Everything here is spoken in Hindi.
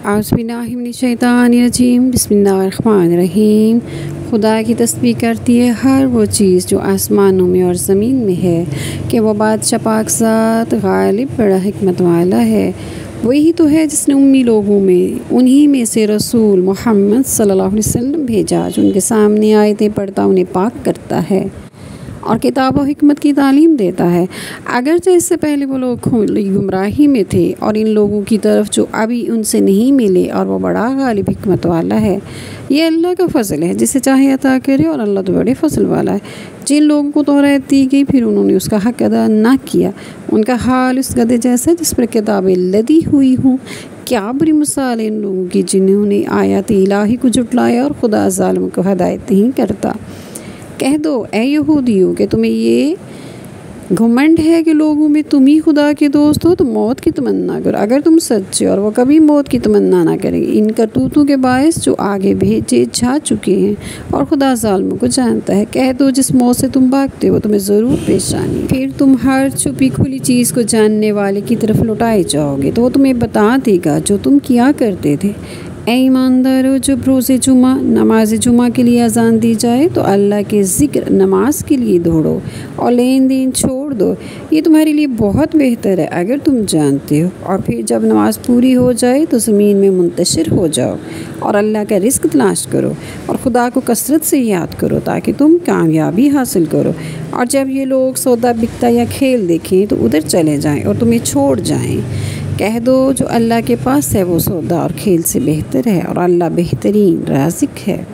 औज़ुबिल्लाहिमिनश्शैतानिर्रजीम बिस्मिल्लाहिर्रहमानिर्रहीम। खुदा की तस्बीह करती है हर वो चीज़ जो आसमानों में और ज़मीन में है कि वह बादशाह पाक ज़ात गालिब बड़ा हिकमत वाला है। वही तो है जिसने उम्मी लोगों में उन्हीं में से रसूल मोहम्मद सल्लल्लाहु अलैहि वसल्लम भेजा, जो उनके सामने आयतें पढ़ता उन्हें पाक करता है और किताब और हिकमत की तालीम देता है। अगरचे इससे पहले वो लोग खुली गुमराही में थे और इन लोगों की तरफ जो अभी उनसे नहीं मिले, और वो बड़ा गालिब हिकमत वाला है। ये अल्लाह का फ़ज़ल है, जिसे चाहे अता करे, और अल्लाह तो बड़े फ़ज़ल वाला है। जिन लोगों को तौरात दी गई फिर उन्होंने उसका हक़ अदा ना किया, उनका हाल उस गधे जैसा जिस पर किताबें लदी हुई हों। क्या बुरी मिसाल इन लोगों की जिन्होंने आयत इलाही को जुटलाया और खुदा ज़ालिमों को हिदायत नहीं करता। कह दो ऐ यहूदियों कि तुम्हें ये घमंड है कि लोगों में तुम ही खुदा के दोस्त हो, तो मौत की तमन्ना करो अगर तुम सच्चे, और वो कभी मौत की तमन्ना ना करेंगे इन करतूतों के बायस जो आगे भेजे जा चुके हैं, और खुदा ज़ालिमों को जानता है। कह दो जिस मौत से तुम भागते हो तुम्हें ज़रूर पेश आनी, फिर तुम हर छुपी खुली चीज़ को जानने वाले की तरफ लौटाए जाओगे, तो वो तुम्हें बता देगा जो तुम किया करते थे। ऐ ईमानदारों, जब रोज़े जुमा नमाज जुमा के लिए अजान दी जाए तो अल्लाह के ज़िक्र नमाज के लिए दौड़ो और लेन देन छोड़ दो, ये तुम्हारे लिए बहुत बेहतर है अगर तुम जानते हो। और फिर जब नमाज पूरी हो जाए तो ज़मीन में मुंतशिर हो जाओ और अल्लाह का रिज़्क तलाश करो और खुदा को कसरत से याद करो ताकि तुम कामयाबी हासिल करो। और जब ये लोग सौदा बिकता या खेल देखें तो उधर चले जाएँ और तुम्हें छोड़ जाएँ। कह दो जो अल्लाह के पास है वो सौदा और खेल से बेहतर है, और अल्लाह बेहतरीन राज़िक है।